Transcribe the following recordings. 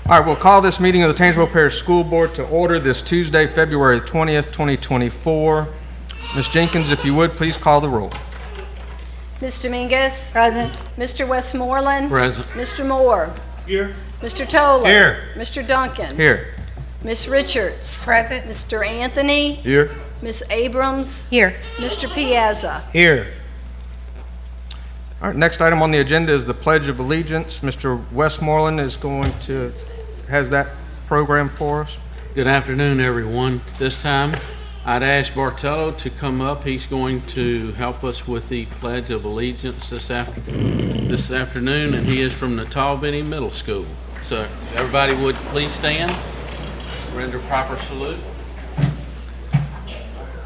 All right, we'll call this meeting of the Tangipahoa Parish School Board to order this Tuesday, February 20th, 2024. Ms. Jenkins, if you would, please call the roll. Ms. Dominguez? Present. Mr. Westmoreland? Present. Mr. Moore? Here. Mr. Toller? Here. Mr. Duncan? Here. Ms. Richards? Present. Mr. Anthony? Here. Ms. Abrams? Here. Mr. Piazza? Here. All right, next item on the agenda is the Pledge of Allegiance. Mr. Westmoreland has that program for us. Good afternoon, everyone. This time, I'd ask Bartello to come up. He's going to help us with the Pledge of Allegiance this afternoon, and he is from the Talbany Middle School. So, everybody would please stand, render proper salute.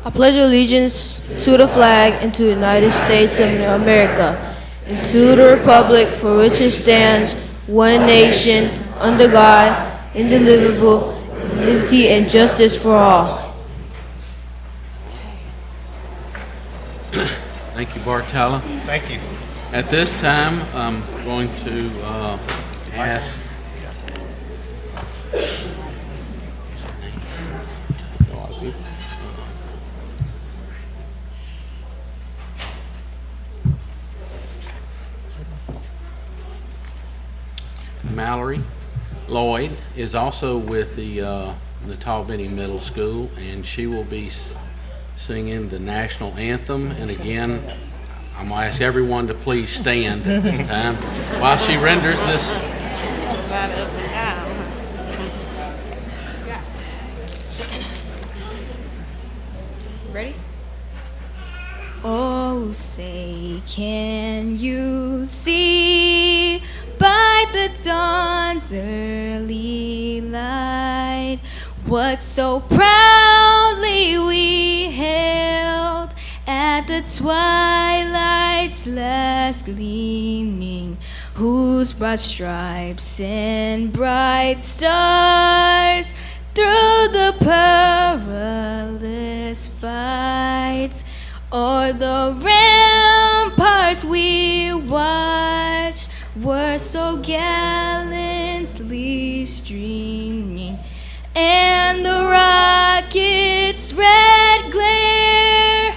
I pledge allegiance to the flag and to the United States of America, and to the republic for which it stands, one nation, under God, indivisible, liberty and justice for all. Thank you, Bartella. Thank you. At this time, I'm going to ask... Mallory Lloyd is also with the Talbany Middle School, and she will be singing the national anthem. And again, I'm going to ask everyone to please stand at this time while she renders this. Ready? Oh, say, can you see by the dawn's early light what so proudly we hailed at the twilight's last gleaming, whose broad stripes and bright stars through the perilous fights o'er the ramparts we watched were so gallantly streaming, and the rocket's red glare,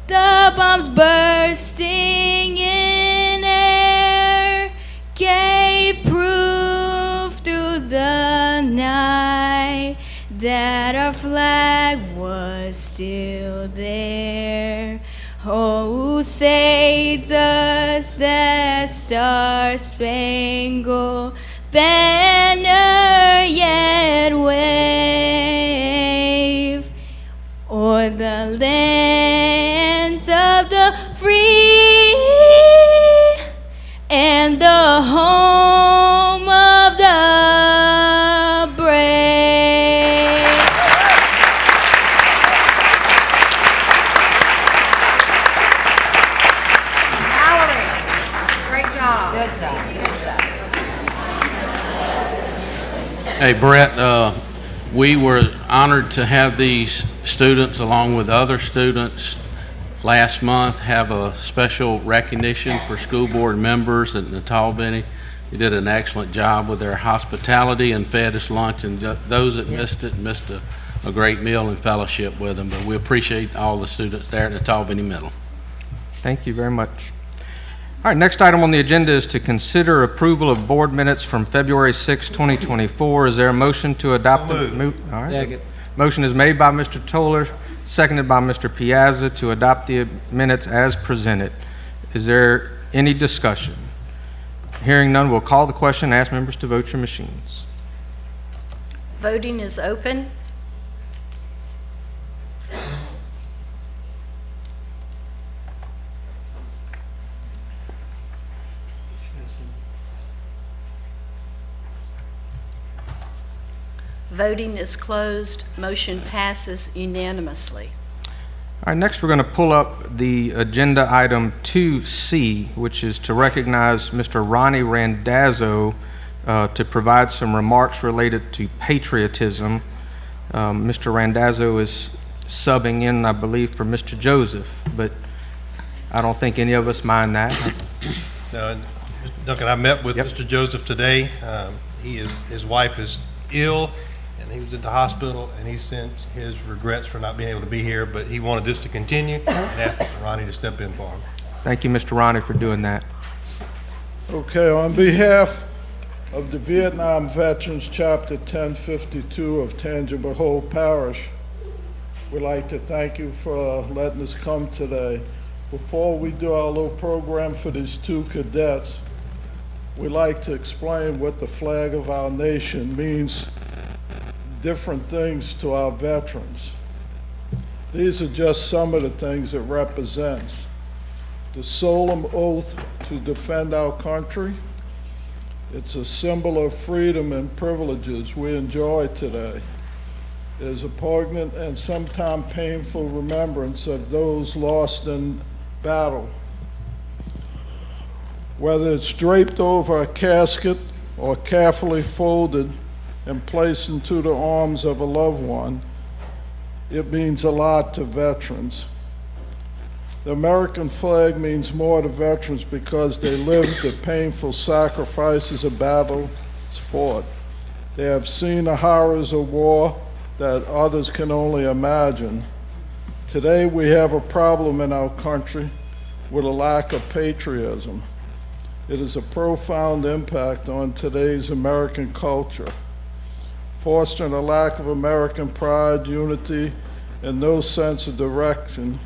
the bombs bursting in air, gave proof through the night that our flag was still there. Oh, say does the Star-Spangled Banner yet wave o'er the land of the free and the home of the brave? Good job. Hey, Brett, we were honored to have these students, along with other students, last month have a special recognition for school board members at the Talbany. They did an excellent job with their hospitality and fed us lunch, and those that missed a great meal and fellowship with them. But we appreciate all the students there at the Talbany Middle. Thank you very much. All right, next item on the agenda is to consider approval of board minutes from February 6, 2024. Is there a motion to adopt the all right. Second. Motion is made by Mr. Toller, seconded by Mr. Piazza to adopt the minutes as presented. Is there any discussion? Hearing none, we'll call the question and ask members to vote your machines. Voting is open. Voting is closed. Motion passes unanimously. All right, next we're going to pull up the agenda item 2C, which is to recognize Mr. Ronnie Randazzo to provide some remarks related to patriotism. Mr. Randazzo is subbing in, I believe, for Mr. Joseph, but I don't think any of us mind that. No, Mr. Duncan, I met with Yep. Mr. Joseph today. His wife is ill, and he was in the hospital, and he sent his regrets for not being able to be here, but he wanted this to continue and asked Ronnie to step in for him. Thank you, Mr. Ronnie, for doing that. Okay, on behalf of the Vietnam Veterans Chapter 1052 of Tangible Hope Parish, we'd like to thank you for letting us come today. Before we do our little program for these two cadets, we'd like to explain what the flag of our nation means, different things to our veterans. These are just some of the things it represents. The solemn oath to defend our country. It's a symbol of freedom and privileges we enjoy today. It is a poignant and sometimes painful remembrance of those lost in battle. Whether it's draped over a casket or carefully folded and placed into the arms of a loved one, it means a lot to veterans. The American flag means more to veterans because they lived the painful sacrifices of battles fought. They have seen the horrors of war that others can only imagine. Today we have a problem in our country with a lack of patriotism. It is a profound impact on today's American culture, fostering a lack of American pride, unity, and no sense of direction,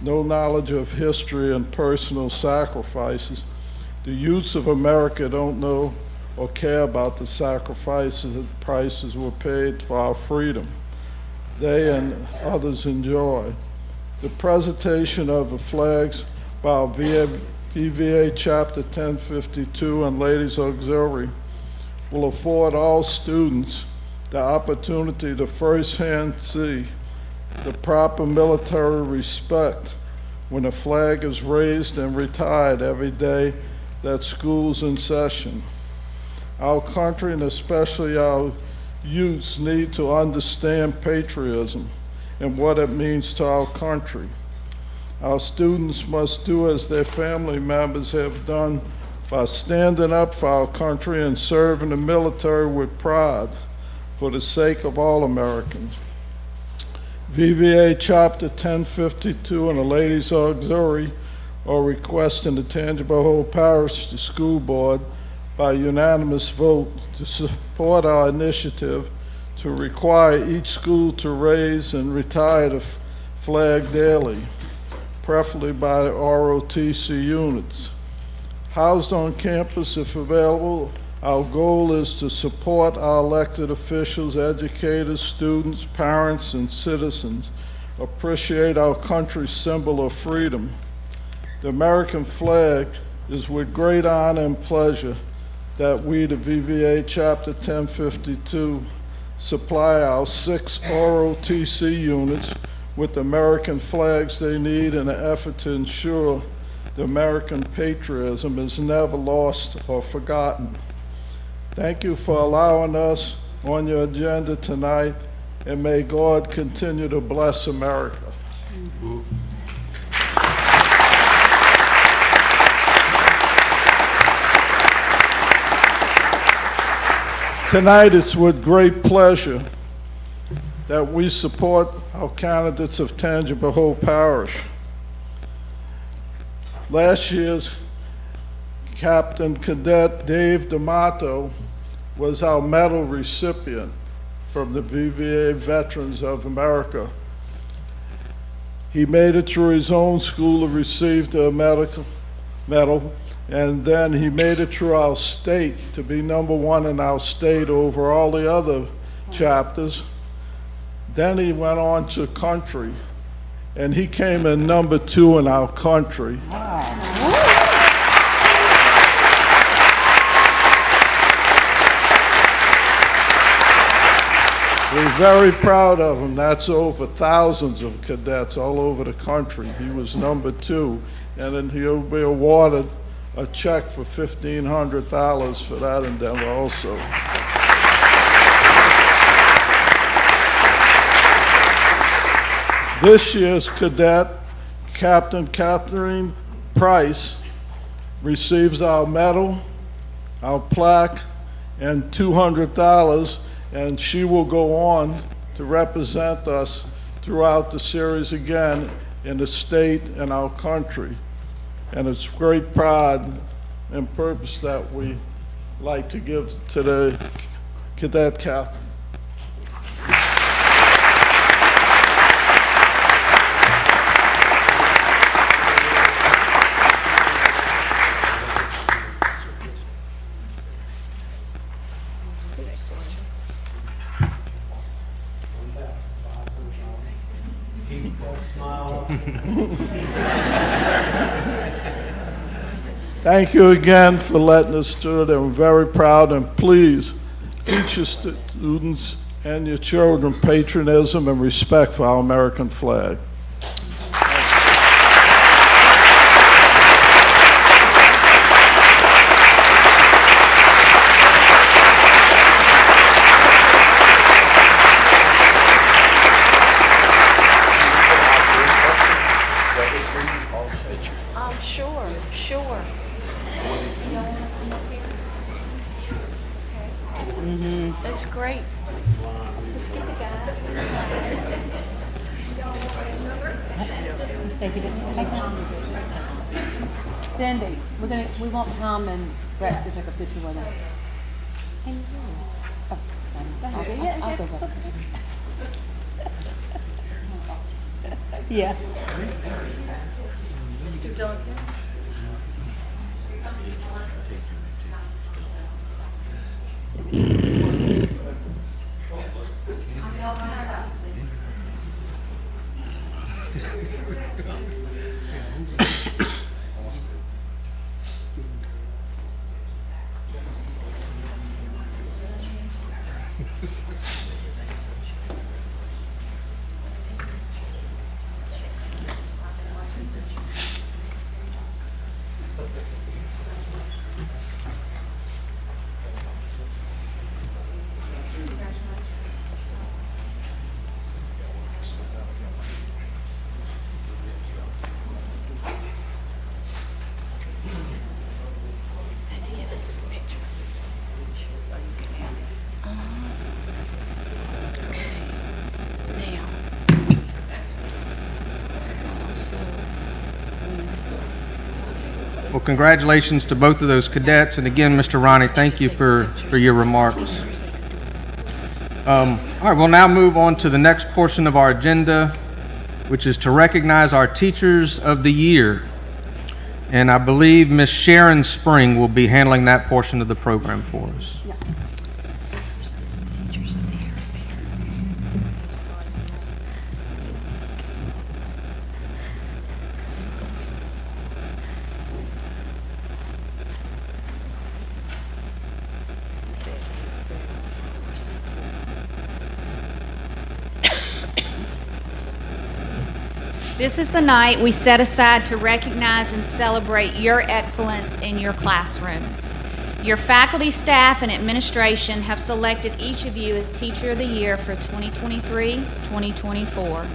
no knowledge of history and personal sacrifices. The youths of America don't know or care about the sacrifices and prices were paid for our freedom. They and others enjoy. The presentation of the flags by our VVA Chapter 1052 and Ladies Auxiliary will afford all students the opportunity to firsthand see the proper military respect when a flag is raised and retired every day that school's in session. Our country, and especially our youths, need to understand patriotism and what it means to our country. Our students must do as their family members have done by standing up for our country and serving the military with pride for the sake of all Americans. VVA Chapter 1052 and the Ladies Auxiliary are requesting the Tangible Hope Parish School Board by unanimous vote to support our initiative to require each school to raise and retire the flag daily, preferably by ROTC units. Housed on campus if available, our goal is to support our elected officials, educators, students, parents, and citizens appreciate our country's symbol of freedom. The American flag is with great honor and pleasure that we, the VVA Chapter 1052, supply our 6 ROTC units with American flags they need in an effort to ensure the American patriotism is never lost or forgotten. Thank you for allowing us on your agenda tonight, and may God continue to bless America. Tonight, it's with great pleasure that we support our candidates of Tangible Hope Parish. Last year's Captain Cadet Dave D'Amato was our medal recipient from the VVA Veterans of America. He made it through his own school and received a medal, and then he made it through our state to be #1 in our state over all the other chapters. Then he went on to country, and he came in #2 in our country. We're very proud of him. That's over thousands of cadets all over the country. He was #2, and then he'll be awarded a check for $1,500 for that endeavor also. This year's cadet, Captain Catherine Price, receives our medal, our plaque, and $200, and she will go on to represent us throughout the series again in the state and our country. And it's great pride and purpose that we like to give to the Cadet Catherine. Thank you again for letting us do it. I'm very proud, and please teach your students and your children patriotism and respect for our American flag. Sure. That's great. Let's get the guy. Cindy, we want Tom and Brett to take a picture with him. I'll go back. Yeah. Well, congratulations to both of those cadets, and again, Mr. Ronnie, thank you for your remarks. All right, we'll now move on to the next portion of our agenda, which is to recognize our Teachers of the Year. And I believe Ms. Sharon Spring will be handling that portion of the program for us. This is the night we set aside to recognize and celebrate your excellence in your classroom. Your faculty, staff, and administration have selected each of you as Teacher of the Year for 2023-2024.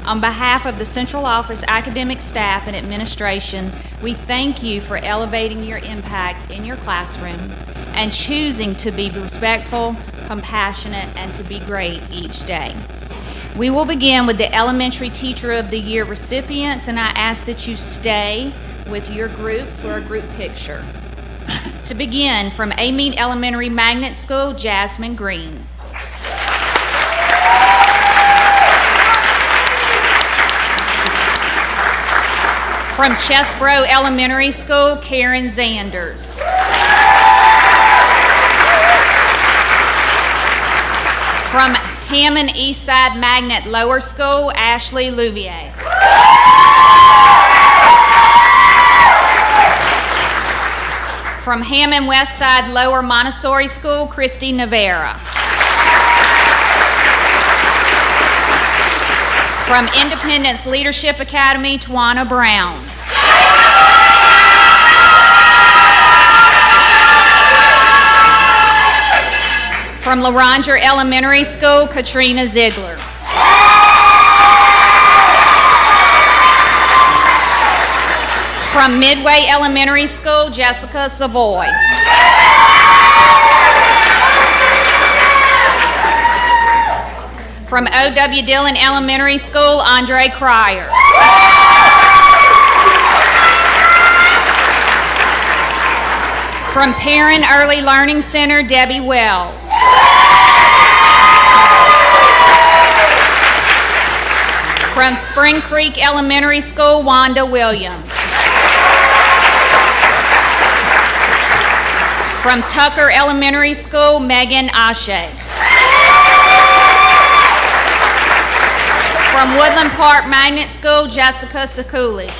On behalf of the Central Office academic staff and administration, we thank you for elevating your impact in your classroom and choosing to be respectful, compassionate, and to be great each day. We will begin with the Elementary Teacher of the Year recipients, and I ask that you stay with your group for a group picture. To begin, from Amite Elementary Magnet School, Jasmine Green. From Chesbro Elementary School, Karen Zanders. From Hammond Eastside Magnet Lower School, Ashley Louvier. From Hammond Westside Lower Montessori School, Christy Navarra. From Independence Leadership Academy, Tawana Brown. From LaRanger Elementary School, Katrina Ziegler. From Midway Elementary School, Jessica Savoy. From O.W. Dillon Elementary School, Andre Cryer. From Perrin Early Learning Center, Debbie Wells. From Spring Creek Elementary School, Wanda Williams. From Tucker Elementary School, Megan Ashe. From Woodland Park Magnet School, Jessica Sekulic.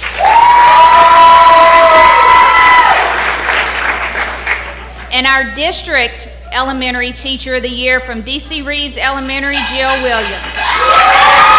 And our district elementary teacher of the year from D.C. Reeves Elementary, Jill Williams.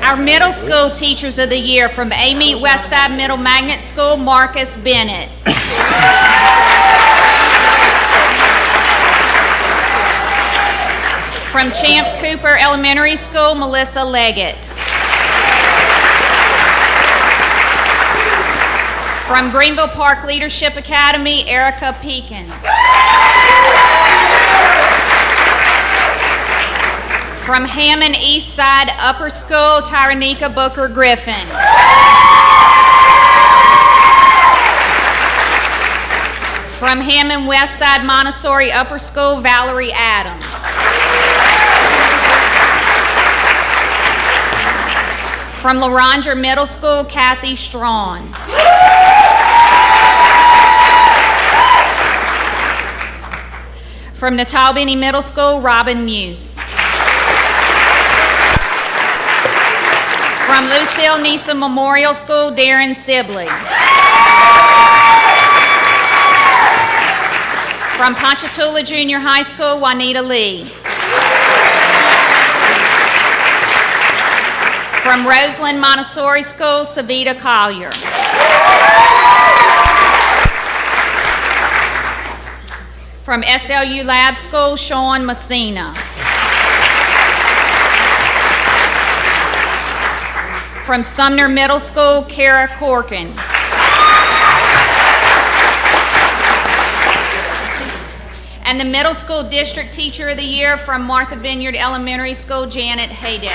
Our middle school teachers of the year from Amite Westside Middle Magnet School, Marcus Bennett. From Champ Cooper Elementary School, Melissa Leggett. From Greenville Park Leadership Academy, Erica Peekins. From Hammond East Side Upper School, Tyranika Booker Griffin. From Hammond West Side Montessori Upper School, Valerie Adams. From LaRondra Middle School, Kathy Strawn. From Natal Benny Middle School, Robin Muse. From Lucille Neeson Memorial School, Darren Sibley. From Ponchatoula Junior High School, Juanita Lee. From Roseland Montessori School, Savita Collier. From SLU Lab School, Sean Messina. From Sumner Middle School, Kara Corkin. And the Middle School District Teacher of the Year from Martha Vineyard Elementary School, Janet Haydell.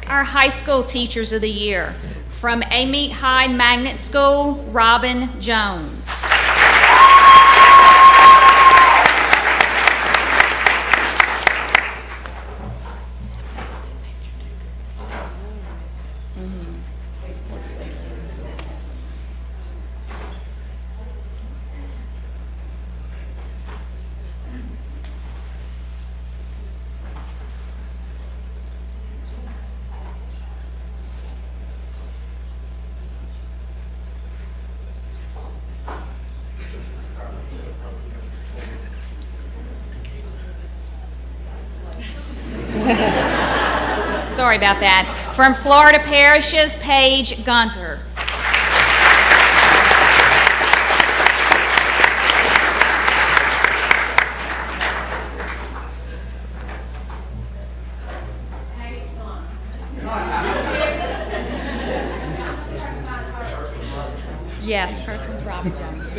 Our high school teachers of the year. From Amite High Magnet School, Robin Jones. Sorry about that. From Florida Parishes, Paige Gunter. Yes, first one's Robert Jones.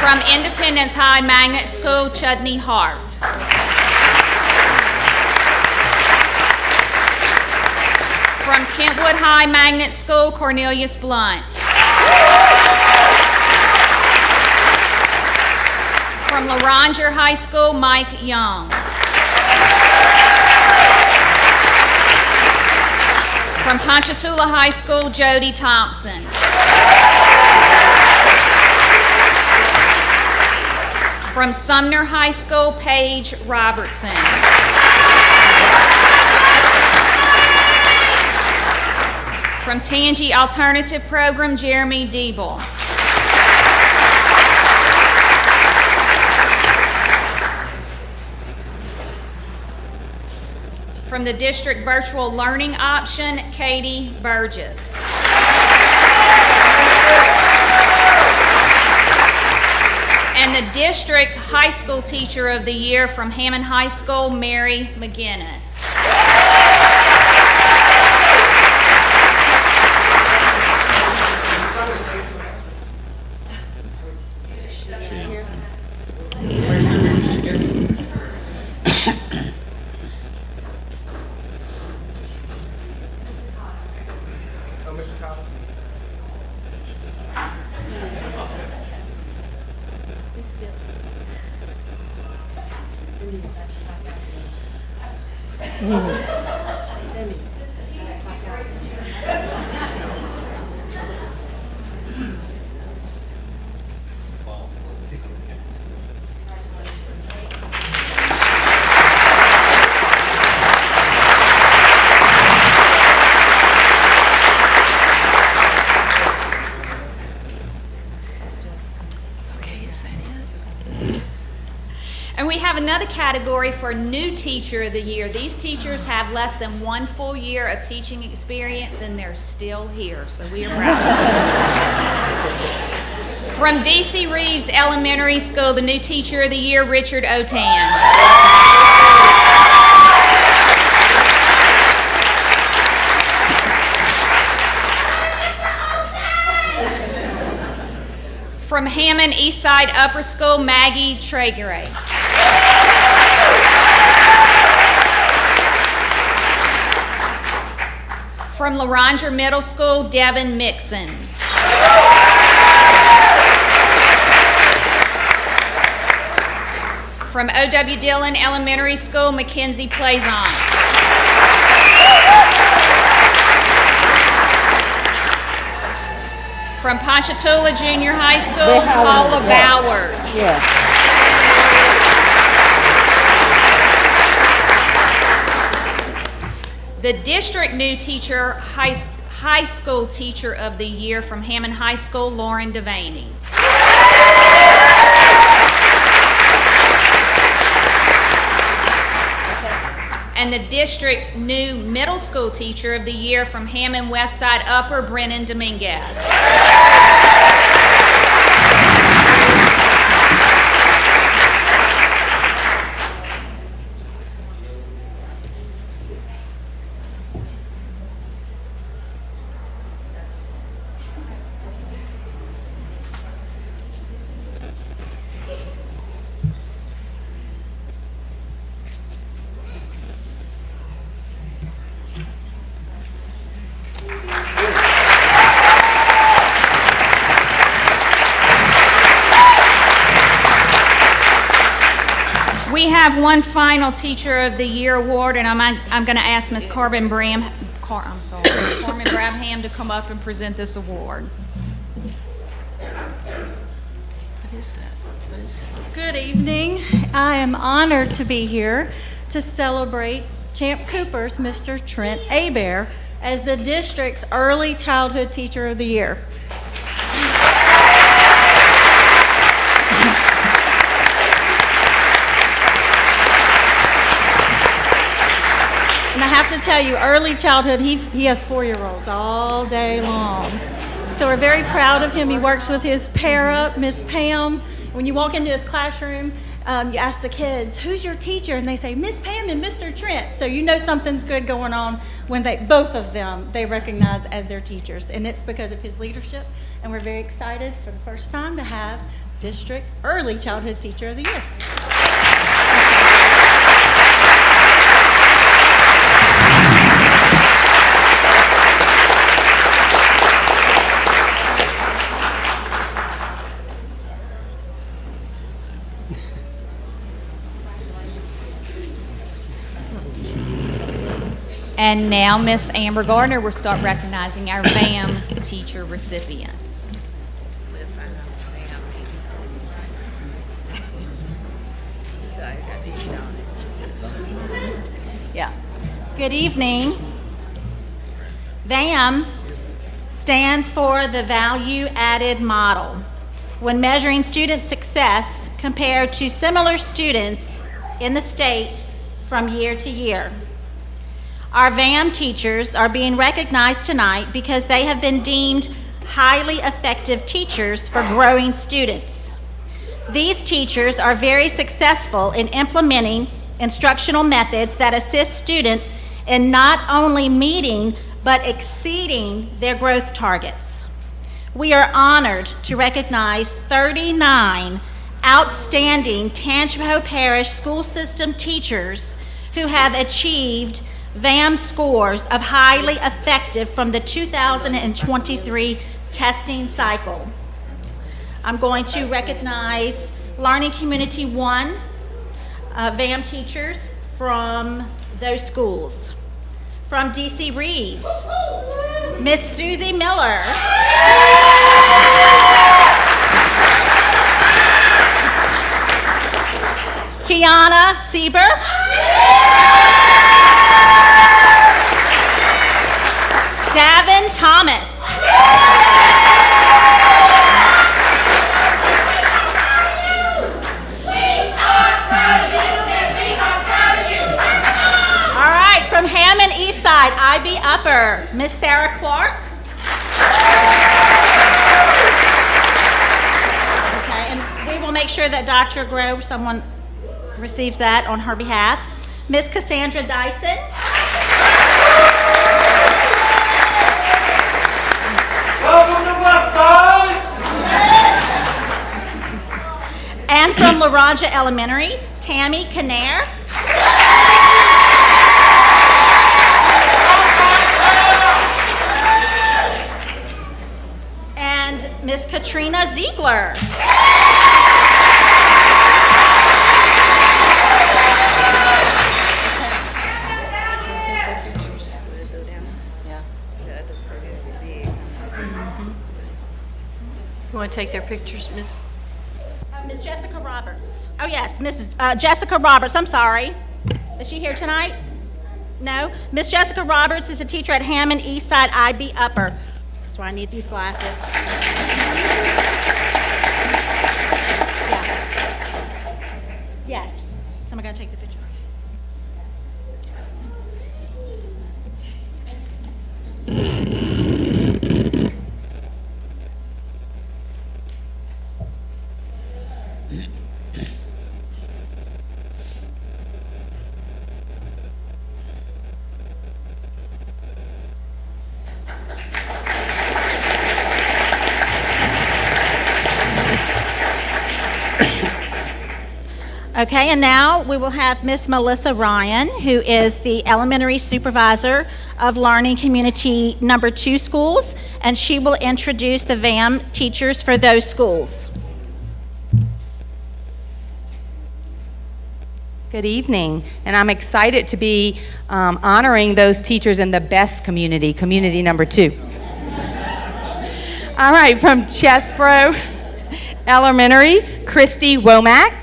From Independence High Magnet School, Chudney Hart. From Kentwood High Magnet School, Cornelius Blunt. From Laranger High School, Mike Young. From Ponchatoula High School, Jody Thompson. From Sumner High School, Paige Robertson. From Tangi Alternative Program, Jeremy Diebel. From the District Virtual Learning Option, Katie Burgess. And the District High School Teacher of the Year from Hammond High School, Mary McGinnis. And we have another category for new teacher of the year. These teachers have less than 1 full year of teaching experience and they're still here, so we are proud. From DC Reeves Elementary School, the new teacher of the year, Richard Otan. From Hammond Eastside Upper School, Maggie Traeger. From Laranger Middle School, Devin Mixon. From O.W. Dillon Elementary School, Mackenzie Plaisance. From Ponchatoula Junior High School, Paula Bowers. The District New Teacher, High School Teacher of the Year from Hammond High School, Lauren Devaney. And the District New Middle School Teacher of the Year from Hammond Westside Upper, Brennan Dominguez. We have one final Teacher of the Year award, and I'm going to ask Ms. Carmen Brabham to come up and present this award. What is that? Good evening. I am honored to be here to celebrate Champ Cooper's Mr. Trent Hebert, as the district's Early Childhood Teacher of the Year. And I have to tell you, early childhood, he has 4-year-olds all day long. So we're very proud of him. He works with his para, Miss Pam. When you walk into his classroom, you ask the kids, who's your teacher? And they say, Miss Pam and Mr. Trent. So you know something's good going on when both of them, they recognize as their teachers. And it's because of his leadership. And we're very excited for the first time to have District Early Childhood Teacher of the Year. And now Miss Amber Gardner will start recognizing our VAM teacher recipients. Yeah. Good evening. VAM stands for the Value Added Model. When measuring student success compared to similar students in the state from year to year. Our VAM teachers are being recognized tonight because they have been deemed highly effective teachers for growing students. These teachers are very successful in implementing instructional methods that assist students in not only meeting but exceeding their growth targets. We are honored to recognize 39 outstanding Tangipahoa Parish School System teachers who have achieved VAM scores of highly effective from the 2023 testing cycle. I'm going to recognize Learning Community 1 VAM teachers from those schools. From DC Reeves, Miss Susie Miller. Kiana Sieber. Davin Thomas. All right, from Hammond Eastside, IB Upper, Miss Sarah Clark. Okay, and we will make sure that Dr. Grove, someone receives that on her behalf. Miss Cassandra Dyson. Welcome to Westside! And from La Raja Elementary, Tammy Kinnair. And Miss Katrina Ziegler. You want to take their pictures, Miss? Miss Jessica Roberts. Oh, yes, Mrs. Jessica Roberts. I'm sorry. Is she here tonight? No? Miss Jessica Roberts is a teacher at Hammond Eastside IB Upper. That's why I need these glasses. Yeah. Yes. Someone going to take the picture. Okay, and now we will have Miss Melissa Ryan, who is the elementary supervisor of Learning Community number 2 schools, and she will introduce the VAM teachers for those schools. Good evening, and I'm excited to be honoring those teachers in the best community, community number 2. All right, from Chesbro Elementary, Christy Womack.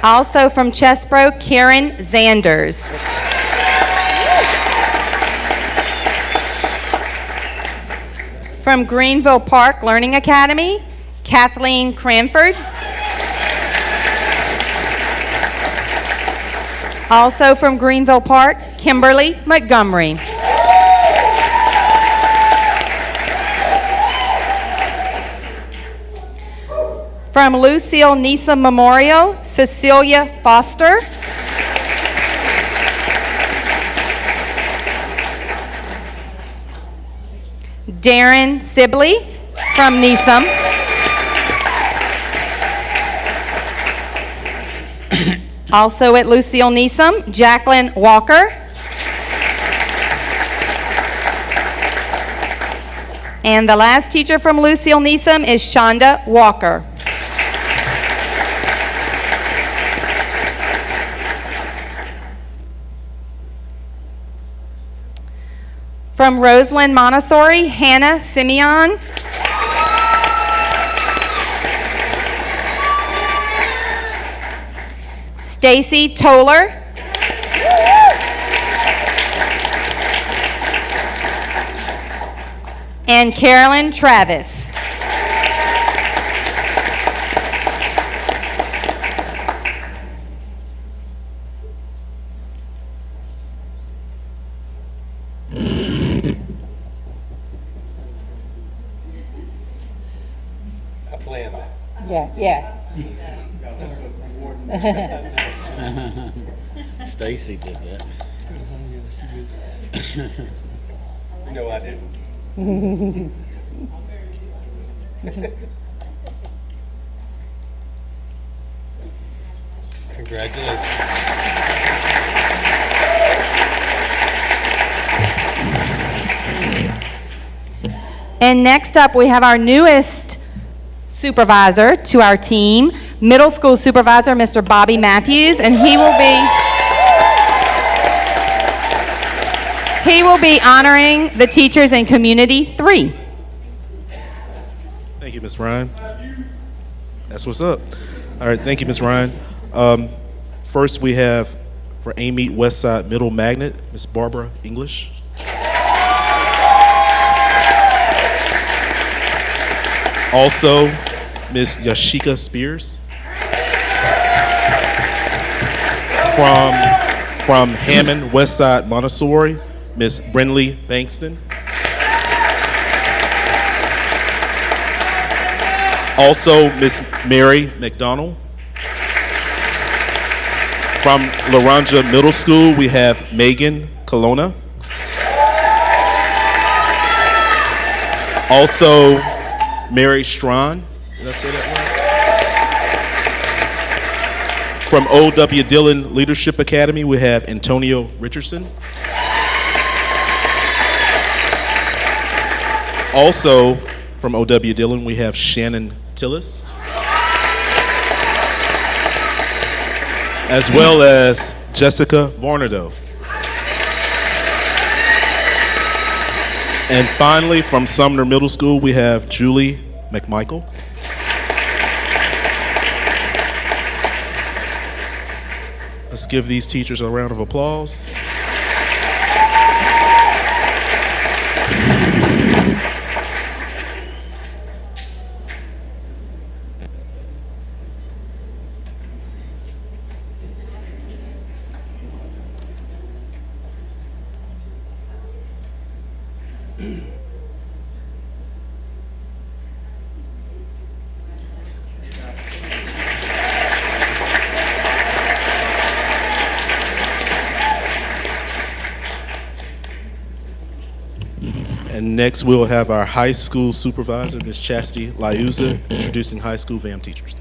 Also from Chesbro, Karen Zanders. From Greenville Park Learning Academy, Kathleen Cranford. Also from Greenville Park, Kimberly Montgomery. From Lucille Nisa Memorial, Cecilia Foster. Darren Sibley from Neeson. Also at Lucille Neeson, Jacqueline Walker. And the last teacher from Lucille Neeson is Shonda Walker. From Roseland Montessori, Hannah Simeon. Stacy Toller. And Carolyn Travis. I planned that. Yeah. Stacy did that. No, I didn't. Congratulations. And next up, we have our newest supervisor to our team, middle school supervisor, Mr. Bobby Matthews, and he will be honoring the teachers in Community 3. Thank you, Ms. Ryan. That's what's up. All right, thank you, Ms. Ryan. First, we have for Amite Westside Middle Magnet, Ms. Barbara English. Also, Ms. Yashika Spears. From Hammond Westside Montessori, Ms. Brinley Bankston. Also, Ms. Mary McDonald. From Laranja Middle School, we have Megan Colonna. Also, Mary Strawn. Did I say that right? From O.W. Dillon Leadership Academy, we have Antonio Richardson. Also, from O.W. Dillon, we have Shannon Tillis. As well as Jessica Varnado. And finally, from Sumner Middle School, we have Julie McMichael. Let's give these teachers a round of applause. And next, we'll have our high school supervisor, Ms. Chastity Liuza, introducing high school VAM teachers.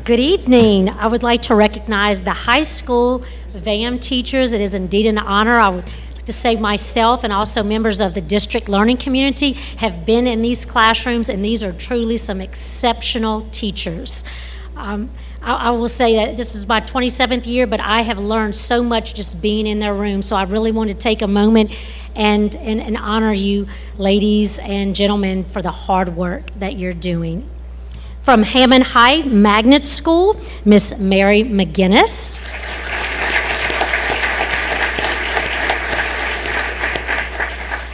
Good evening. I would like to recognize the high school VAM teachers. It is indeed an honor. I would like to say myself and also members of the district learning community have been in these classrooms, and these are truly some exceptional teachers. I will say that this is my 27th year, but I have learned so much just being in their room. So I really want to take a moment and honor you, ladies and gentlemen, for the hard work that you're doing. From Hammond High Magnet School, Miss Mary McGinnis.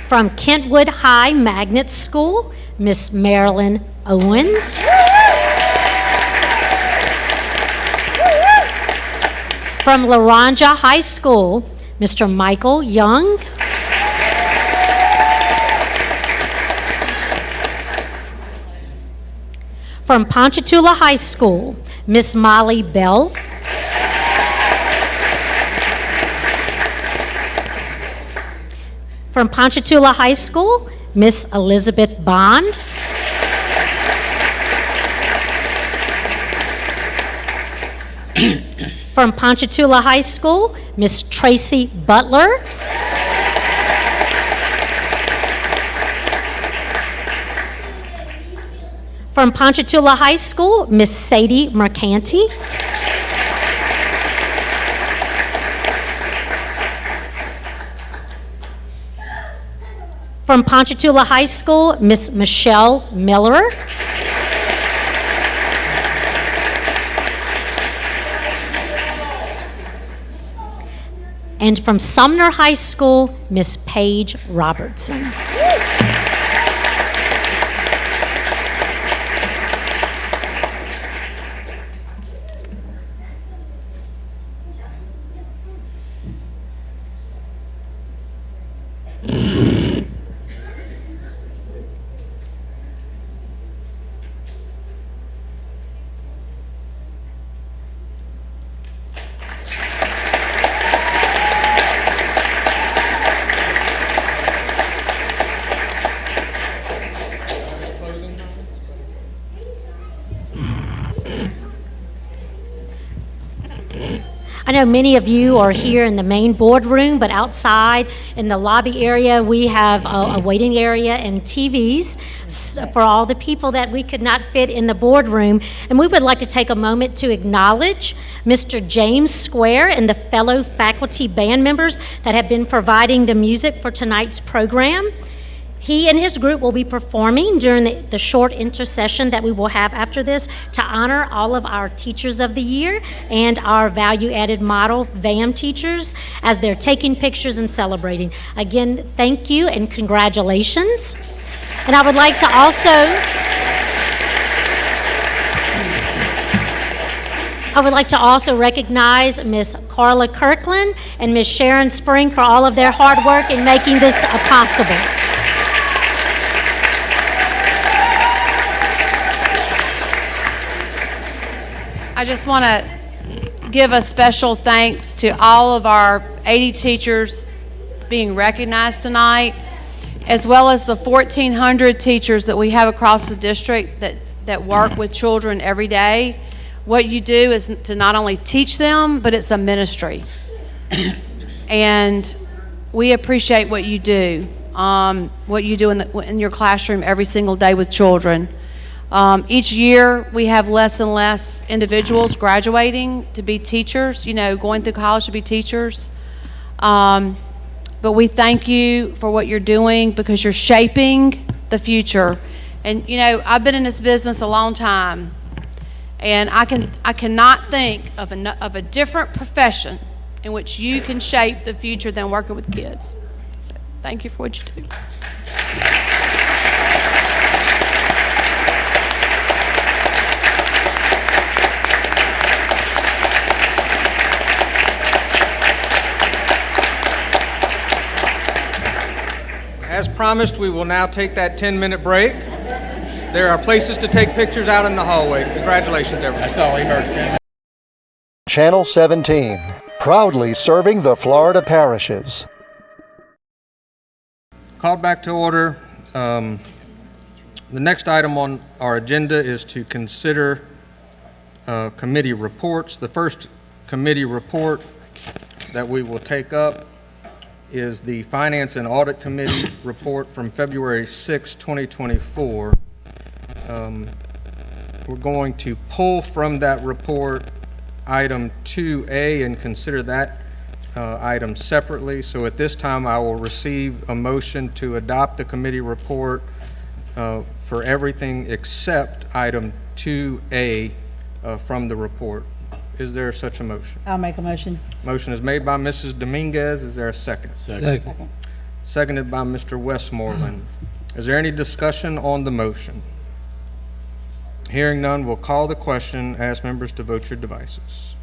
From Kentwood High Magnet School, Miss Marilyn Owens. From Laranja High School, Mr. Michael Young. From Ponchatoula High School, Miss Molly Bell. From Ponchatoula High School, Miss Elizabeth Bond. From Ponchatoula High School, Miss Tracy Butler. From Ponchatoula High School, Miss Sadie Mercanti. From Ponchatoula High School, Miss Michelle Miller. And from Sumner High School, Miss Paige Robertson. I know many of you are here in the main boardroom, but outside in the lobby area, we have a waiting area and TVs for all the people that we could not fit in the boardroom. And we would like to take a moment to acknowledge Mr. James Square and the fellow faculty band members that have been providing the music for tonight's program. He and his group will be performing during the short intercession that we will have after this to honor all of our Teachers of the Year and our value-added model VAM teachers as they're taking pictures and celebrating. Again, thank you and congratulations. And I would like to also recognize Miss Carla Kirkland and Miss Sharon Spring for all of their hard work in making this possible. I just want to give a special thanks to all of our 80 teachers being recognized tonight, as well as the 1,400 teachers that we have across the district that work with children every day. What you do is to not only teach them, but it's a ministry. And we appreciate what you do in your classroom every single day with children. Each year, we have less and less individuals graduating to be teachers, going through college to be teachers. But we thank you for what you're doing because you're shaping the future. And, I've been in this business a long time, and I cannot think of a different profession in which you can shape the future than working with kids. So, thank you for what you do. As promised, we will now take that 10-minute break. There are places to take pictures out in the hallway. Congratulations, everyone. That's all we heard, 10 minutes. Channel 17, proudly serving the Florida parishes. Called back to order. The next item on our agenda is to consider committee reports. The first committee report that we will take up is the Finance and Audit Committee report from February 6, 2024. we're going to pull from that report item 2A and consider that item separately. So at this time, I will receive a motion to adopt the committee report for everything except item 2A from the report. Is there such a motion? I'll make a motion. Motion is made by Mrs. Dominguez. Is there a second? Second. Seconded by Mr. Westmoreland. Is there any discussion on the motion? Hearing none, we'll call the question. Ask members to vote your devices.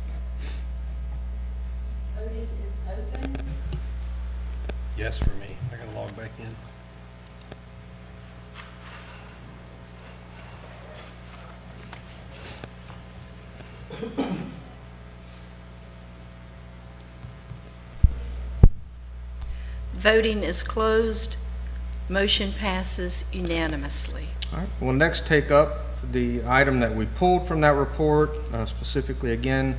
Voting is open. Yes for me. I gotta log back in. Voting is closed. Motion passes unanimously. All right, we'll next take up the item that we pulled from that report, specifically again,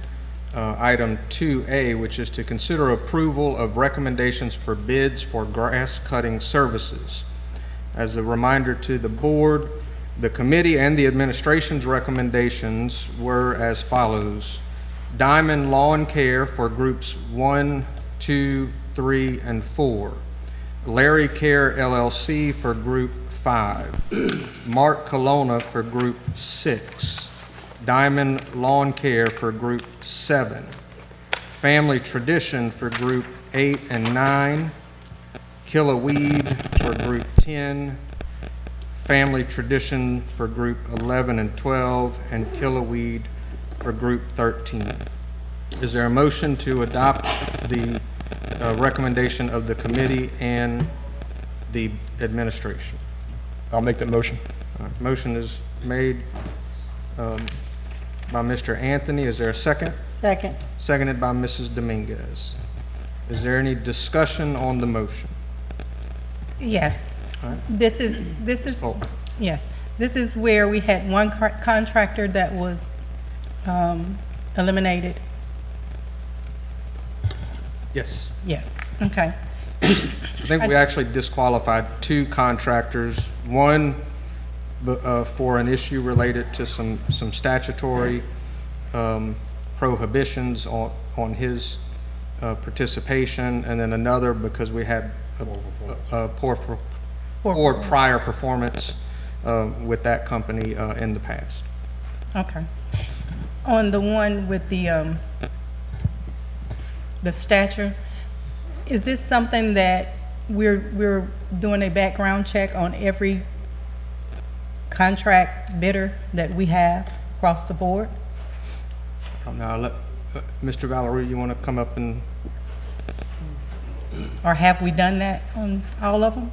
item 2A, which is to consider approval of recommendations for bids for grass cutting services. As a reminder to the board, the committee and the administration's recommendations were as follows. Diamond Lawn Care for groups 1, 2, 3, and 4. Larry Care LLC for group 5. Mark Colonna for group 6. Diamond Lawn Care for group 7. Family Tradition for group 8 and 9. Kill a Weed for group 10. Family Tradition for group 11 and 12, and Kill a Weed for group 13. Is there a motion to adopt the recommendation of the committee and the administration? I'll make that motion. Motion is made by Mr. Anthony. Is there a second? Second. Seconded by Mrs. Dominguez. Is there any discussion on the motion? Yes. All right. This is, yes. This is where we had one contractor that was eliminated. Yes. Yes. Okay. I think we actually disqualified 2 contractors. One for an issue related to some statutory prohibitions on his participation, and then another because we had a poor prior performance with that company in the past. Okay. On the one with the stature, is this something that we're doing a background check on every contract bidder that we have across the board? Now, I'll let Mr. Valerie, you want to come up and... Or have we done that on all of them?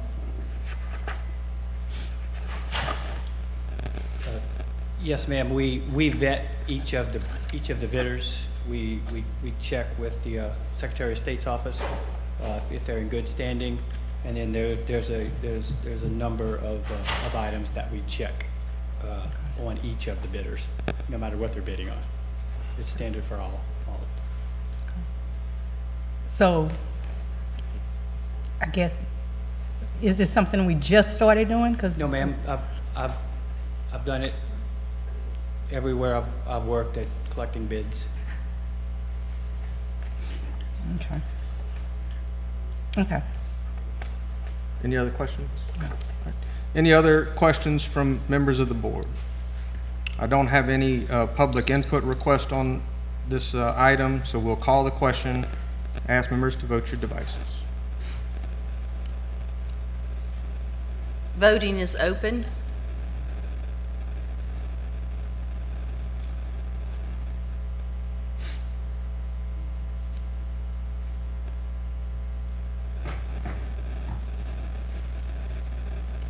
Yes, ma'am. We vet each of the bidders. We check with the Secretary of State's office if they're in good standing, and then there's a number of items that we check on each of the bidders, no matter what they're bidding on. It's standard for all of them. So, I guess, is this something we just started doing? No, ma'am. I've done it everywhere I've worked at collecting bids. Okay. Okay. Any other questions? No. Right. Any other questions from members of the board? I don't have any public input request on this item, so we'll call the question. Ask members to vote your devices. Voting is open.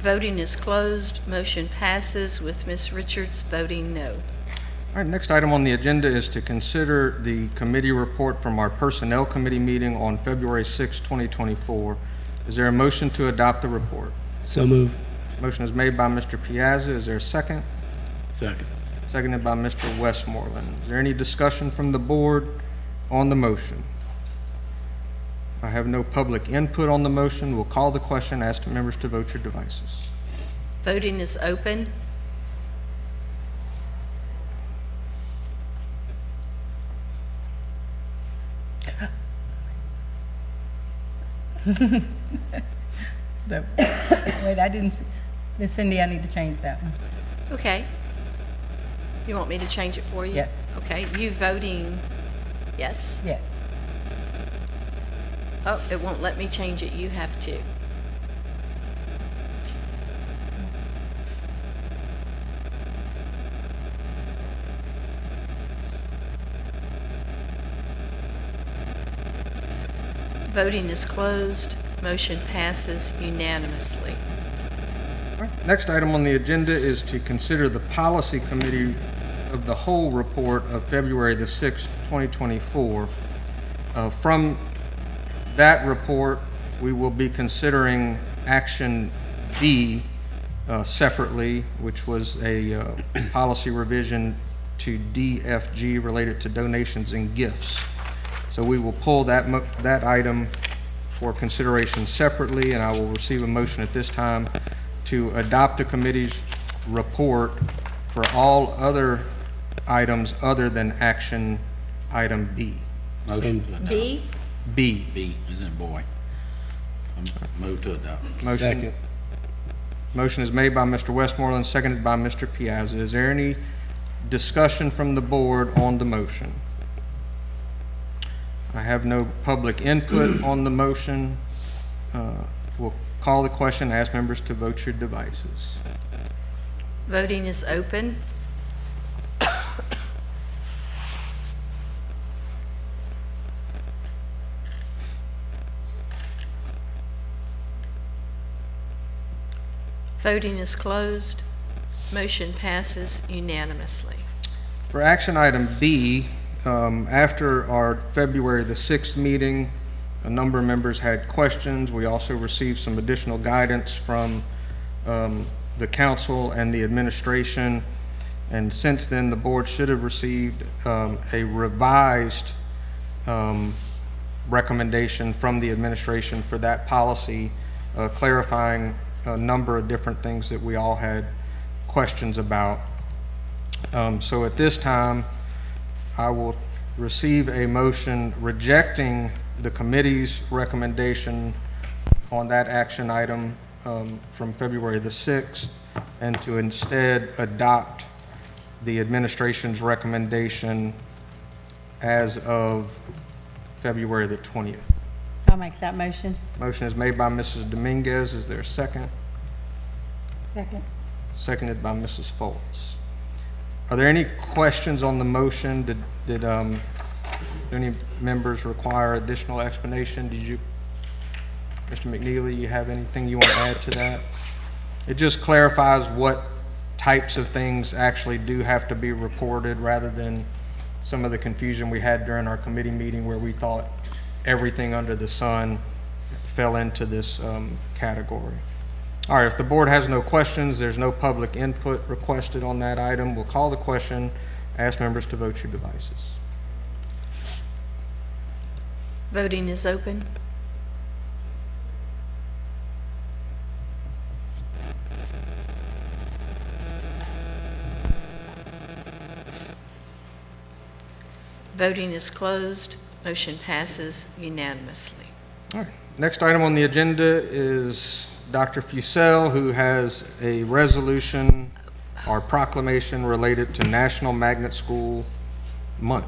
Voting is closed. Motion passes with Ms. Richards voting no. All right, next item on the agenda is to consider the committee report from our Personnel Committee meeting on February 6, 2024. Is there a motion to adopt the report? So move. Motion is made by Mr. Piazza. Is there a second? Second. Seconded by Mr. Westmoreland. Is there any discussion from the board on the motion? I have no public input on the motion. We'll call the question. Ask members to vote your devices. Voting is open. But, wait, I didn't, Miss Cindy, I need to change that one. Okay. You want me to change it for you? Yes. Okay, you voting yes? Yes. Oh, it won't let me change it. You have to. Voting is closed. Motion passes unanimously. Next item on the agenda is to consider the Policy Committee of the Whole report of February the 6th, 2024. From that report, we will be considering action B separately, which was a policy revision to DFG related to donations and gifts. So we will pull that item for consideration separately, and I will receive a motion at this time to adopt the committee's report for all other items other than action item B. Motion. B? B. B, as in boy. Move to adopt. Motion. Second. Motion is made by Mr. Westmoreland, seconded by Mr. Piazza. Is there any discussion from the board on the motion? I have no public input on the motion. We'll call the question, ask members to vote your devices. Voting is open. Voting is closed. Motion passes unanimously. For action item B, after our February the 6th meeting, a number of members had questions. We also received some additional guidance from the council and the administration. And since then, the board should have received a revised recommendation from the administration for that policy, clarifying a number of different things that we all had questions about. So at this time, I will receive a motion rejecting the committee's recommendation on that action item from February the 6th, and to instead adopt the administration's recommendation as of February the 20th. I'll make that motion. Motion is made by Mrs. Dominguez. Is there a second? Second. Seconded by Mrs. Foltz. Are there any questions on the motion? Did any members require additional explanation? Did you, Mr. McNeely, you have anything you want to add to that? It just clarifies what types of things actually do have to be reported, rather than some of the confusion we had during our committee meeting where we thought everything under the sun fell into this category. All right, if the board has no questions, there's no public input requested on that item. We'll call the question, ask members to vote your devices. Voting is open. Voting is closed. Motion passes unanimously. All right. Next item on the agenda is Dr. Fussell, who has a resolution or proclamation related to National Magnet School Month.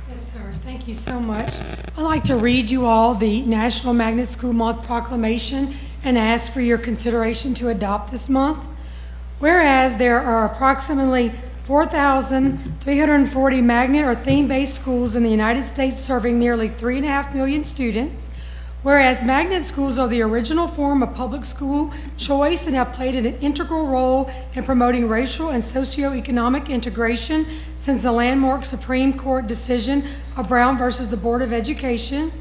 Yes, sir. Thank you so much. I'd like to read you all the National Magnet School Month proclamation and ask for your consideration to adopt this month. Whereas there are approximately 4,340 magnet or theme-based schools in the United States serving nearly 3.5 million students. Whereas magnet schools are the original form of public school choice and have played an integral role in promoting racial and socioeconomic integration since the landmark Supreme Court decision of Brown versus the Board of Education.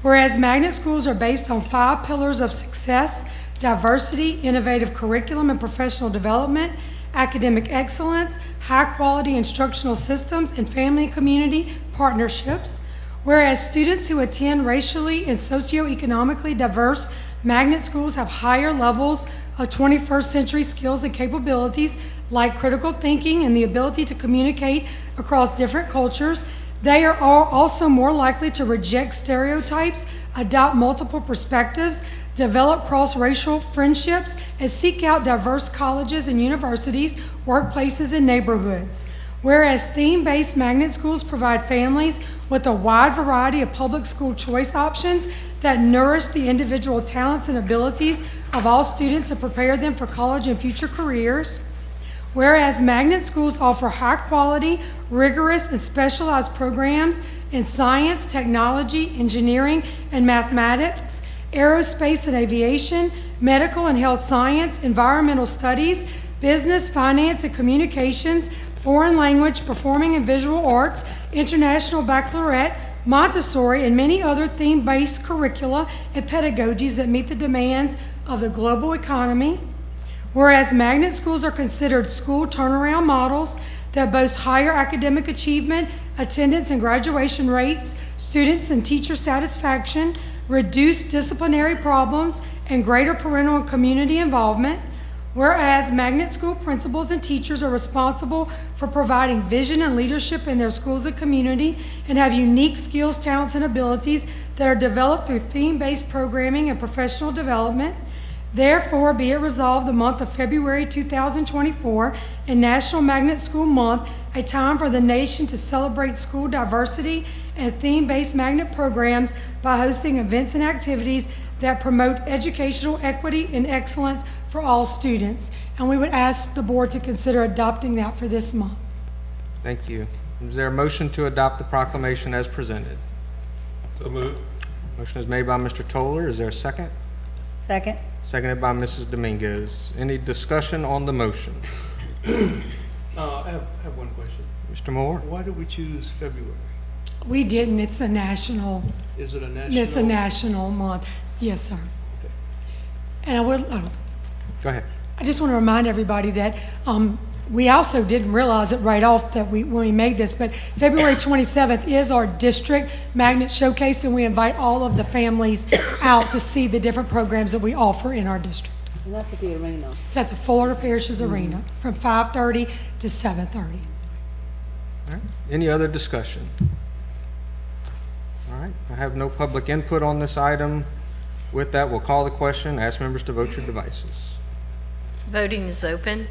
Whereas magnet schools are based on 5 pillars of success: diversity, innovative curriculum and professional development, academic excellence, high-quality instructional systems, and family and community partnerships. Whereas students who attend racially and socioeconomically diverse magnet schools have higher levels of 21st century skills and capabilities like critical thinking and the ability to communicate across different cultures, They are all also more likely to reject stereotypes, adopt multiple perspectives, develop cross-racial friendships, and seek out diverse colleges and universities, workplaces, and neighborhoods. Whereas theme-based magnet schools provide families with a wide variety of public school choice options that nourish the individual talents and abilities of all students and prepare them for college and future careers. Whereas magnet schools offer high-quality, rigorous, and specialized programs in science, technology, engineering, and mathematics, aerospace and aviation, medical and health science, environmental studies, business, finance, and communications, foreign language, performing and visual arts, international baccalaureate, Montessori, and many other theme-based curricula and pedagogies that meet the demands of the global economy. Whereas magnet schools are considered school turnaround models that boast higher academic achievement, attendance and graduation rates, students and teacher satisfaction, reduced disciplinary problems, and greater parental and community involvement. Whereas magnet school principals and teachers are responsible for providing vision and leadership in their schools and community and have unique skills, talents, and abilities that are developed through theme-based programming and professional development. Therefore, be it resolved, the month of February 2024 and National Magnet School Month, a time for the nation to celebrate school diversity and theme-based magnet programs by hosting events and activities that promote educational equity and excellence for all students. And we would ask the board to consider adopting that for this month. Thank you. Is there a motion to adopt the proclamation as presented? So moved. Motion is made by Mr. Toller. Is there a second? Second. Seconded by Mrs. Dominguez. Any discussion on the motion? I have one question. Mr. Moore? Why did we choose February? We didn't, it's a national, Is it a national? it's a national month. Yes, sir. Okay. And I would, Go ahead. I just want to remind everybody that we also didn't realize it right off that when we made this, but February 27th is our district magnet showcase, and we invite all of the families out to see the different programs that we offer in our district. And that's at the arena. It's at the Florida Parishes Arena from 5:30 to 7:30. All right. Any other discussion? All right. I have no public input on this item. With that, we'll call the question. Ask members to vote your devices. Voting is open.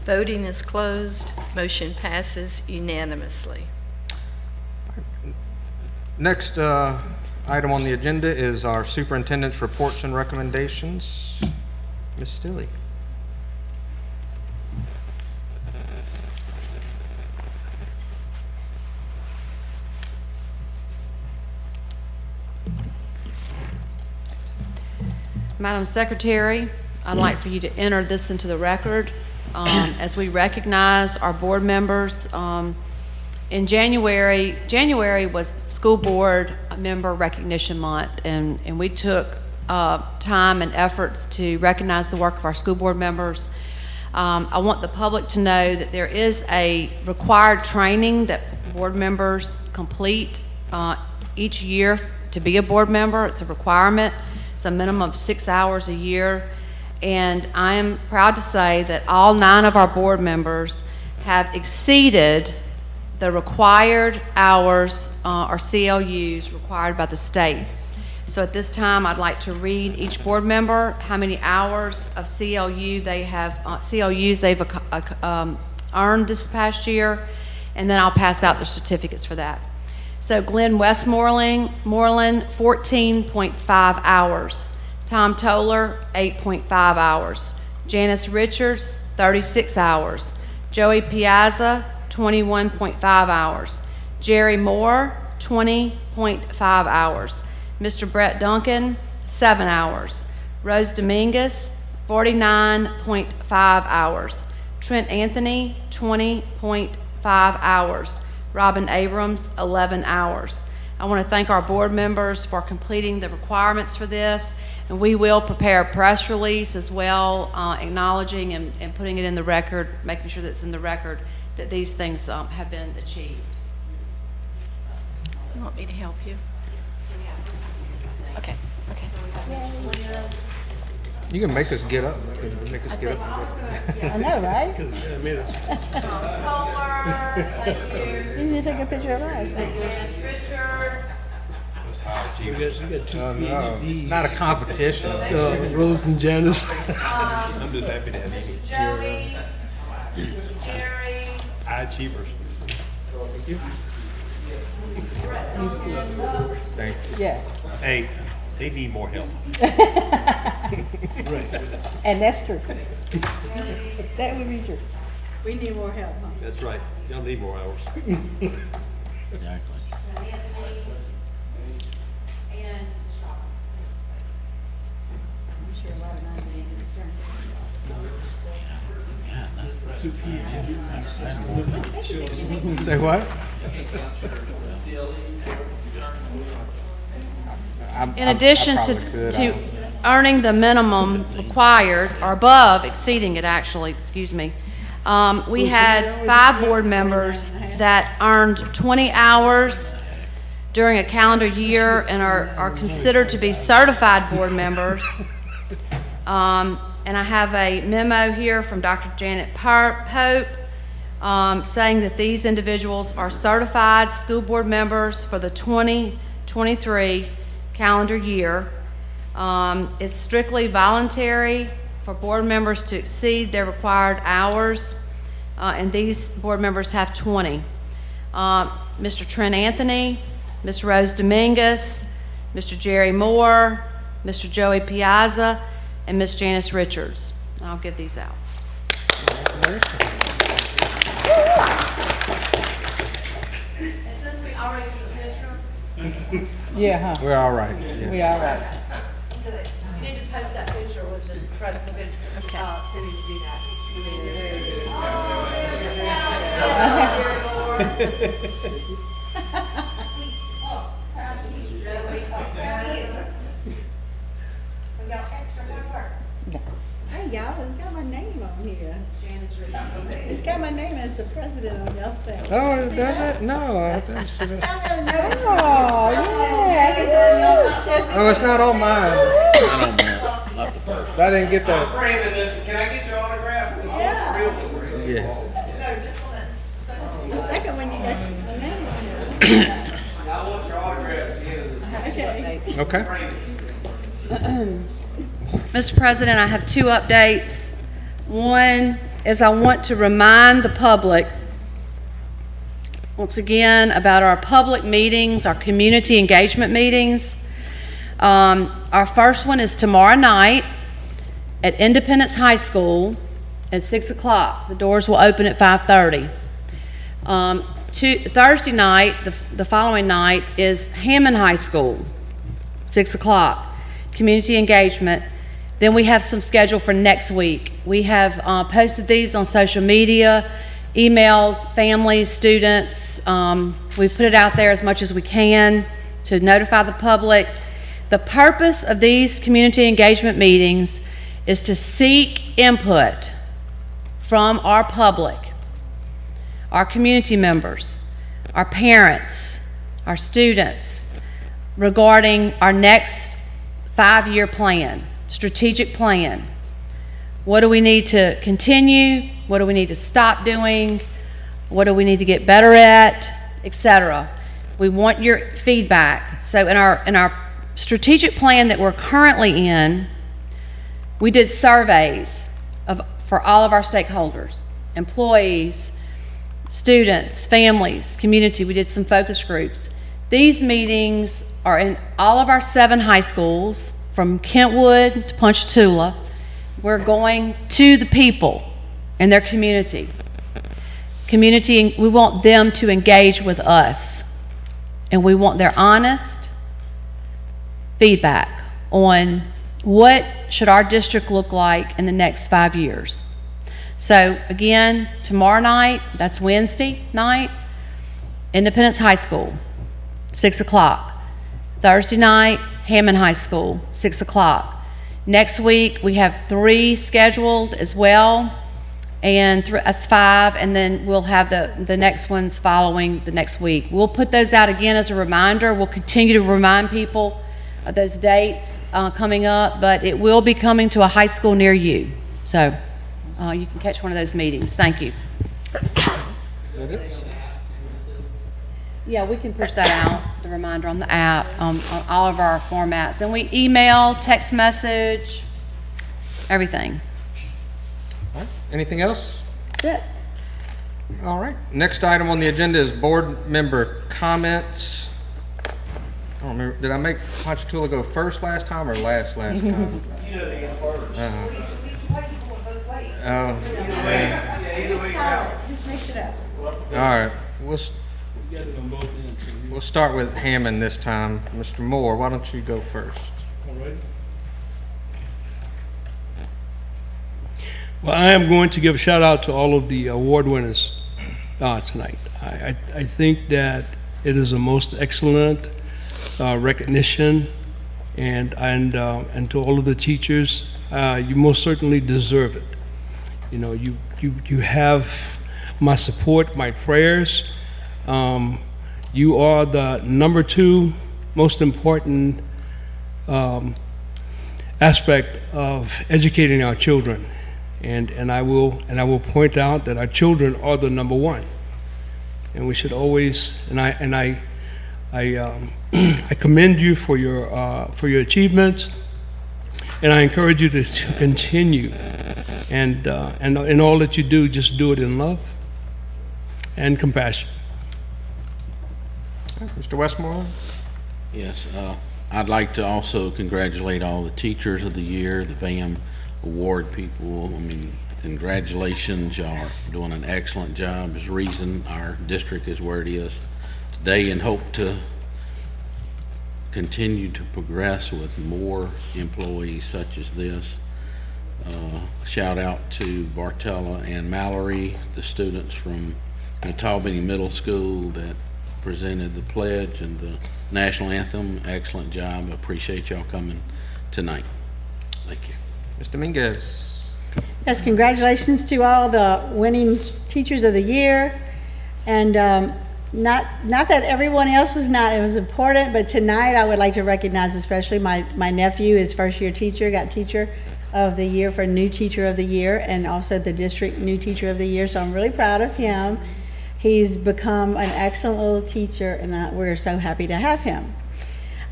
Voting is closed. Motion passes unanimously. Next item on the agenda is our superintendent's reports and recommendations. Ms. Stilley. Madam Secretary, I'd like for you to enter this into the record as we recognize our board members. In January was School Board Member Recognition Month, and we took time and efforts to recognize the work of our school board members. I want the public to know that there is a required training that board members complete each year to be a board member. It's a requirement. It's a minimum of 6 hours a year. And I am proud to say that all 9 of our board members have exceeded the required hours or CLUs required by the state. So at this time, I'd like to read each board member how many hours of CLUs they've earned this past year, and then I'll pass out the certificates for that. So Glenn Westmoreland, 14.5 hours. Tom Toller, 8.5 hours. Janice Richards, 36 hours. Joey Piazza, 21.5 hours. Jerry Moore, 20.5 hours. Mr. Brett Duncan, 7 hours. Rose Dominguez, 49.5 hours. Trent Anthony, 20.5 hours. Robin Abrams, 11 hours. I want to thank our board members for completing the requirements for this, and we will prepare a press release as well, acknowledging and putting it in the record, making sure that it's in the record that these things have been achieved. You want me to help you? Okay, okay. You can make us get up. Make us get up. I know, right? Yeah, made us. You need to take a picture of us. That's high You achievers. got two No, PhDs. not a competition. Rose and Janice. I'm just happy to have you. Joey, Jerry, High achievers. Thank you. Yeah. Hey, they need more help. And that's true. That would be true. We need more help, huh? That's right. Y'all need more hours. Exactly. Say what? In addition I probably could. to earning the minimum required, or above, exceeding it actually, excuse me, we had 5 board members that earned 20 hours during a calendar year and are considered to be certified board members. And I have a memo here from Dr. Janet Pope saying that these individuals are certified school board members for the 2023 calendar year. It's strictly voluntary for board members to exceed their required hours, and these board members have 20. Mr. Trent Anthony, Ms. Rose Dominguez, Mr. Jerry Moore, Mr. Joey Piazza, and Ms. Janice Richards. I'll get these out. And since we already took a picture, Yeah, huh? We're all right. Yeah. We all right. you need to post that picture, we'll just try to get Cindy to do that. Hey, y'all, it's got my name on here. It's got my name as the president on y'all's thing. Oh, does it? No. That's, Oh, yeah. oh, it's not on mine. I don't know, not the first. I didn't get that. Framing this, can I get your autograph? Yeah. Yeah. The second one, you got your name on here. I want your autograph at the end of this. Okay. Okay. Mr. President, I have 2 updates. One is I want to remind the public, once again, about our public meetings, our community engagement meetings. Our first one is tomorrow night at Independence High School at 6 o'clock. The doors will open at 5:30. Thursday night, the following night, is Hammond High School, 6 o'clock, community engagement. Then we have some scheduled for next week. We have posted these on social media, emailed families, students. We've put it out there as much as we can to notify the public. The purpose of these community engagement meetings is to seek input from our public, our community members, our parents, our students, regarding our next 5-year plan, strategic plan. What do we need to continue? What do we need to stop doing? What do we need to get better at, etc. We want your feedback. So in our strategic plan that we're currently in, we did surveys for all of our stakeholders, employees, students, families, community. We did some focus groups. These meetings are in all of our 7 high schools, from Kentwood to Ponchatoula. We're going to the people and their community. We want them to engage with us, and we want their honest feedback on what should our district look like in the next 5 years. So again, tomorrow night, that's Wednesday night, Independence High School, 6 o'clock. Thursday night, Hammond High School, 6 o'clock. Next week, we have 3 scheduled as well. and us 5, and then we'll have the next ones following the next week. We'll put those out again as a reminder. We'll continue to remind people of those dates coming up, but it will be coming to a high school near you. So you can catch one of those meetings. Thank you. Yeah, we can push that out, the reminder on the app, on all of our formats. And we email, text message, everything. All right. Anything else? That's it. All right. Next item on the agenda is board member comments. I don't remember. Did I make Ponchatoula go first last time or last time? You know the answer first. Oh. Just mix it up. All right. We'll start with Hammond this time. Mr. Moore, why don't you go first? All right. Well, I am going to give a shout out to all of the award winners tonight. I think that it is a most excellent recognition, and to all of the teachers, you most certainly deserve it. You know, you have my support, my prayers. You are the number 2 most important aspect of educating our children, and I will point out that our children are the number 1, and we should always I commend you for your achievements, and I encourage you to continue, and in all that you do, just do it in love and compassion. Mr. Westmoreland? Yes, I'd like to also congratulate all the teachers of the year, the VAM award people. I mean, congratulations, y'all are doing an excellent job. There's a reason our district is where it is today, and hope to continue to progress with more employees such as this. Shout out to Bartella and Mallory, the students from the Talbany Middle School that presented the pledge and the national anthem. Excellent job. I appreciate y'all coming tonight. Thank you. Mr. Minguez. Yes, congratulations to all the winning teachers of the year. And not that everyone else was not, it was important, but tonight I would like to recognize especially my nephew, his first year teacher, got teacher of the year for new teacher of the year, and also the district new teacher of the year. So I'm really proud of him. He's become an excellent little teacher, and we're so happy to have him.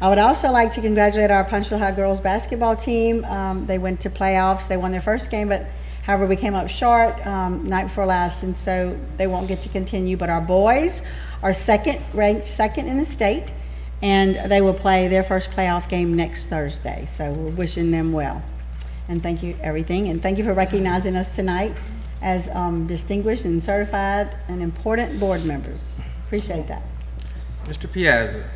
I would also like to congratulate our Ponchatoula High girls basketball team. They went to playoffs. They won their first game, but however, we came up short night before last, and so they won't get to continue. But our boys are ranked second in the state, and they will play their first playoff game next Thursday. So we're wishing them well. And thank you, everything. And thank you for recognizing us tonight as distinguished and certified and important board members. Appreciate that. Mr. Piazza.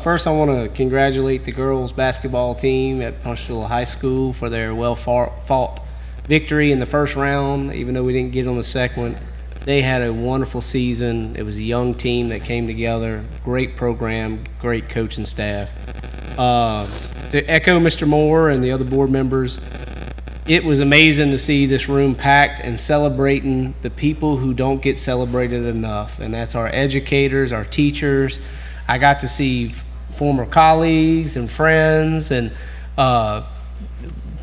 First, I want to congratulate the girls basketball team at Ponchatoula High School for their well-fought victory in the first round, even though we didn't get on the second one. They had a wonderful season. It was a young team that came together, great program, great coaching staff. To echo Mr. Moore and the other board members, it was amazing to see this room packed and celebrating the people who don't get celebrated enough, and that's our educators, our teachers. I got to see former colleagues and friends and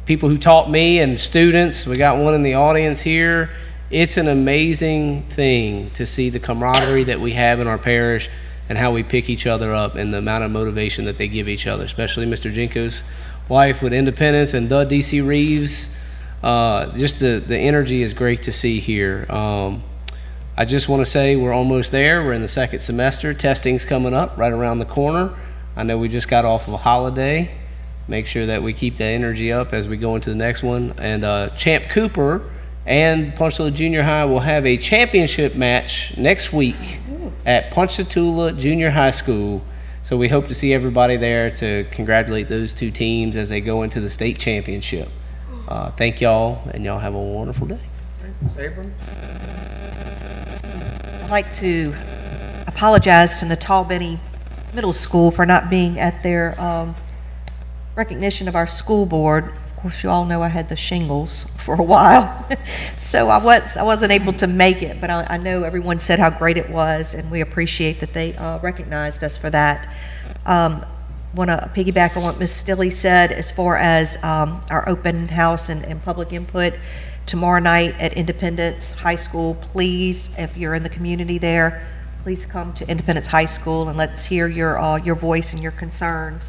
people who taught me and students. We got one in the audience here. It's an amazing thing to see the camaraderie that we have in our parish and how we pick each other up and the amount of motivation that they give each other, especially Mr. Jinko's wife with Independence and the DC Reeves. Just the energy is great to see here. I just want to say we're almost there. We're in the second semester. Testing's coming up right around the corner. I know we just got off of a holiday. Make sure that we keep that energy up as we go into the next one. And Champ Cooper and Ponchatoula Junior High will have a championship match next week at Ponchatoula Junior High School. So we hope to see everybody there to congratulate those two teams as they go into the state championship. Thank y'all, and y'all have a wonderful day. Abrams? I'd like to apologize to Natal Benny Middle School for not being at their recognition of our school board. Of course, you all know I had the shingles for a while, so I wasn't able to make it, but I know everyone said how great it was, and we appreciate that they recognized us for that. Want to piggyback on what Ms. Stilley said as far as our open house and public input tomorrow night at Independence High School. Please, if you're in the community there, please come to Independence High School and let's hear your voice and your concerns.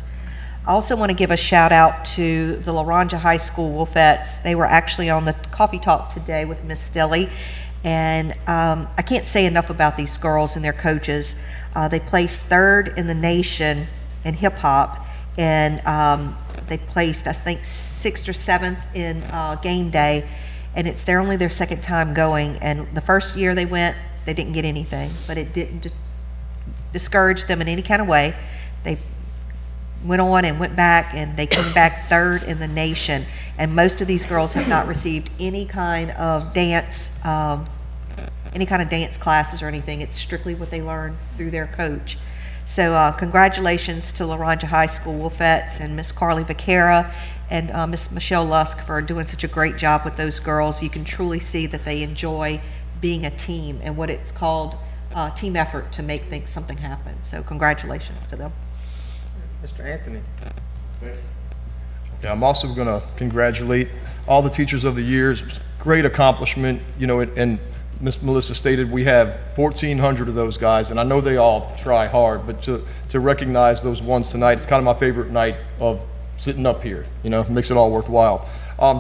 I also want to give a shout out to the Laranja High School Wolfettes. They were actually on the coffee talk today with Ms. Stilley, and I can't say enough about these girls and their coaches. They placed third in the nation in hip hop, and they placed, I think, 6th or 7th in game day, and it's only their second time going. And the first year they went, they didn't get anything, but it didn't discourage them in any kind of way. They went on and went back, and they came back third in the nation. And most of these girls have not received any kind of dance classes or anything. It's strictly what they learn through their coach. So congratulations to Laranja High School Wolfettes and Miss Carly Vaquera and Miss Michelle Lusk for doing such a great job with those girls. You can truly see that they enjoy being a team and what it's called team effort to make something happen. So congratulations to them. Mr. Anthony. Yeah, I'm also going to congratulate all the teachers of the years. Great accomplishment, and Ms. Melissa stated we have 1,400 of those guys, and I know they all try hard, but to recognize those ones tonight, it's kind of my favorite night of sitting up here, makes it all worthwhile.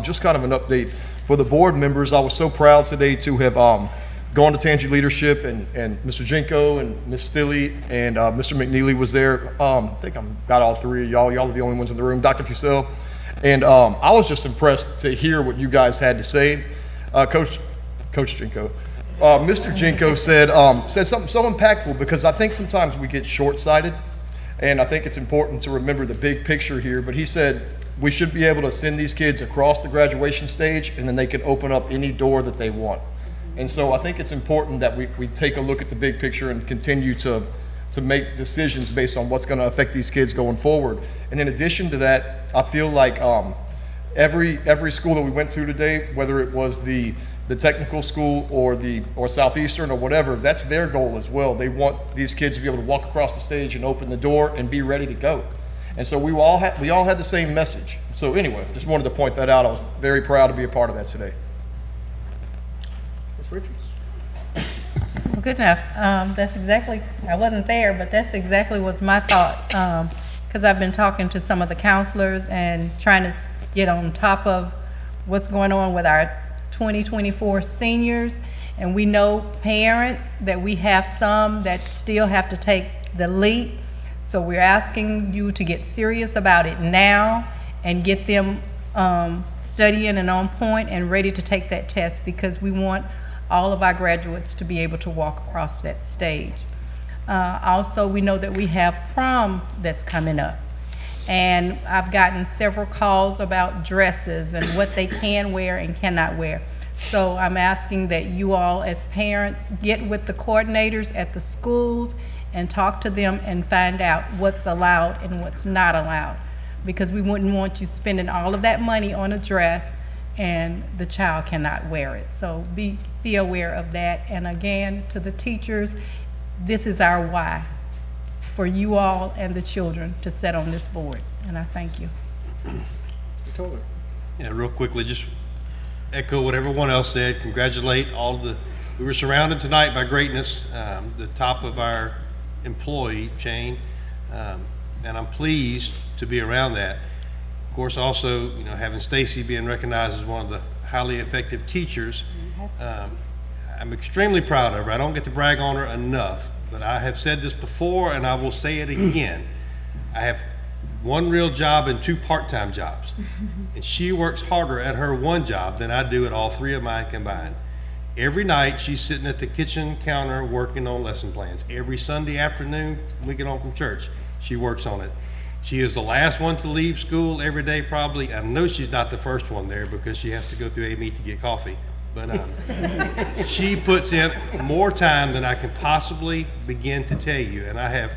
Just kind of an update for the board members. I was so proud today to have gone to Tangi Leadership, and Mr. Jinko and Ms. Stilley and Mr. McNeely was there. I think I've got all three of y'all. Y'all are the only ones in the room. Dr. Fussell. And I was just impressed to hear what you guys had to say. Coach Jinko. Mr. Jinko said something so impactful, because I think sometimes we get short-sighted, and I think it's important to remember the big picture here. But he said we should be able to send these kids across the graduation stage, and then they can open up any door that they want. And so I think it's important that we take a look at the big picture and continue to make decisions based on what's going to affect these kids going forward. And in addition to that, I feel like every school that we went to today, whether it was the technical school or Southeastern or whatever, that's their goal as well. They want these kids to be able to walk across the stage and open the door and be ready to go. And so we all had the same message. So anyway, just wanted to point that out. I was very proud to be a part of that today. Richards. Well, good enough. That's exactly, I wasn't there, but that's exactly what's my thought. Because I've been talking to some of the counselors and trying to get on top of what's going on with our 2024 seniors. And we know parents that we have some that still have to take the leap. So we're asking you to get serious about it now and get them studying and on point and ready to take that test, because we want all of our graduates to be able to walk across that stage. Also, we know that we have prom that's coming up, and I've gotten several calls about dresses and what they can wear and cannot wear. So I'm asking that you all as parents get with the coordinators at the schools and talk to them and find out what's allowed and what's not allowed, because we wouldn't want you spending all of that money on a dress and the child cannot wear it. So be aware of that. And again, to the teachers, this is our why, for you all and the children to sit on this board. And I thank you. Yeah, real quickly, just echo what everyone else said. Congratulate we were surrounded tonight by greatness, the top of our employee chain, and I'm pleased to be around that. Of course, also, having Stacy being recognized as one of the highly effective teachers, I'm extremely proud of her. I don't get to brag on her enough, but I have said this before and I will say it again. I have one real job and 2 part-time jobs, and she works harder at her one job than I do at all 3 of mine combined. Every night she's sitting at the kitchen counter working on lesson plans. Every Sunday afternoon when we get home from church, she works on it. She is the last one to leave school every day, probably. I know she's not the first one there because she has to go through A-Meet to get coffee. But she puts in more time than I can possibly begin to tell you. And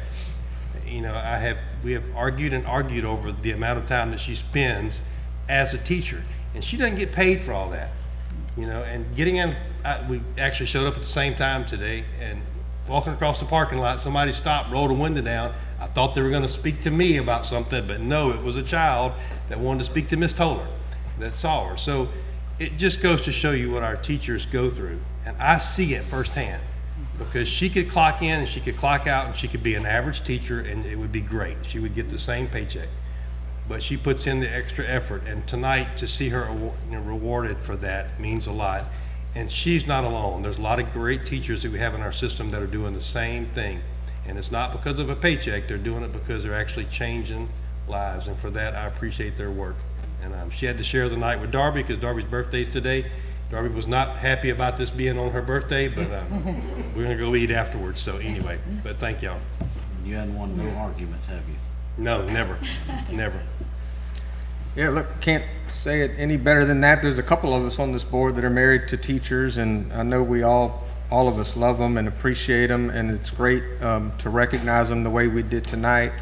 we have argued and argued over the amount of time that she spends as a teacher. And she doesn't get paid for all that, you know, and getting in, we actually showed up at the same time today, and walking across the parking lot, somebody stopped, rolled a window down. I thought they were going to speak to me about something, but no, it was a child that wanted to speak to Miss Toller that saw her. So it just goes to show you what our teachers go through. And I see it firsthand, because she could clock in and she could clock out and she could be an average teacher and it would be great. She would get the same paycheck. But she puts in the extra effort, and tonight to see her rewarded for that means a lot. And she's not alone. There's a lot of great teachers that we have in our system that are doing the same thing. And it's not because of a paycheck, they're doing it because they're actually changing lives. And for that, I appreciate their work. And she had to share the night with Darby because Darby's birthday's today. Darby was not happy about this being on her birthday, but we're gonna go eat afterwards. So anyway, but thank y'all. You hadn't won no arguments, have you? No, never, never. Yeah, look, can't say it any better than that. There's a couple of us on this board that are married to teachers, and I know we all of us love them and appreciate them, and it's great to recognize them the way we did tonight.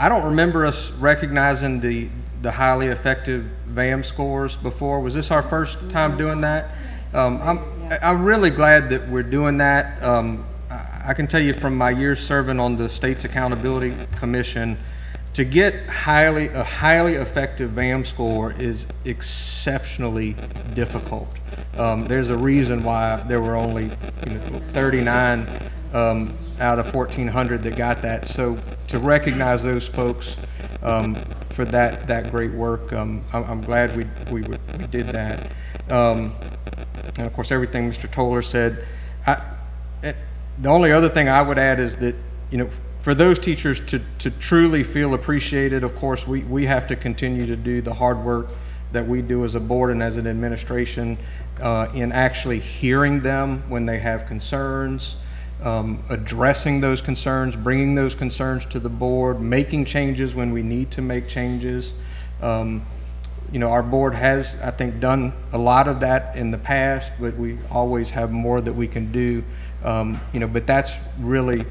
I don't remember us recognizing the highly effective VAM scores before. Was this our first time doing that? I'm really glad that we're doing that. I can tell you from my years serving on the State's Accountability Commission, to get a highly effective VAM score is exceptionally difficult. There's a reason why there were only 39 out of 1,400 that got that. So to recognize those folks for that great work, I'm glad we did that. And of course, everything Mr. Toller said. The only other thing I would add is that, for those teachers to truly feel appreciated, of course, we have to continue to do the hard work that we do as a board and as an administration in actually hearing them when they have concerns, addressing those concerns, bringing those concerns to the board, making changes when we need to make changes. Our board has, I think, done a lot of that in the past, but we always have more that we can do. But that's really,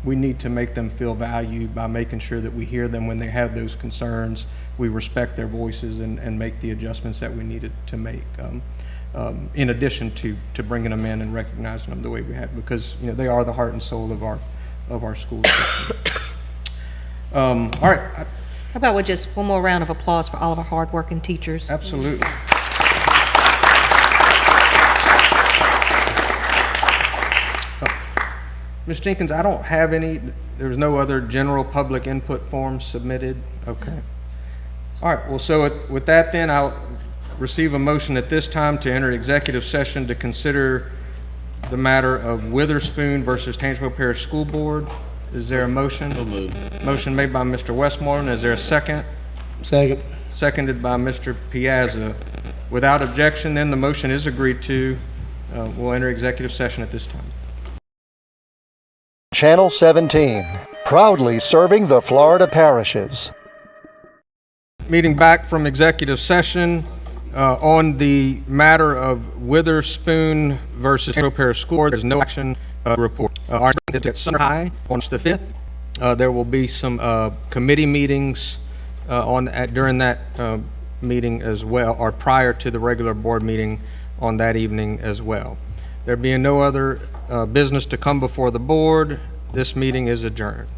we need to make them feel valued by making sure that we hear them when they have those concerns. We respect their voices and make the adjustments that we needed to make, in addition to bringing them in and recognizing them the way we have, because they are the heart and soul of our school system. All right. How about with just one more round of applause for all of our hardworking teachers? Absolutely. Ms. Jenkins, I don't have any, there's no other general public input forms submitted? Okay. All right, well, so with that then, I'll receive a motion at this time to enter executive session to consider the matter of Witherspoon versus Tangipahoa Parish School Board. Is there a motion? So moved. Motion made by Mr. Westmoreland. Is there a second? Second. Seconded by Mr. Piazza. Without objection, then, the motion is agreed to. We'll enter executive session at this time. Channel 17, proudly serving the Florida parishes. Meeting back from executive session on the matter of Witherspoon versus Tangipahoa Parish School Board. There's no action report. Our is at Center High on the 5th. There will be some committee meetings during that meeting as well, or prior to the regular board meeting on that evening as well. There being no other business to come before the board, this meeting is adjourned.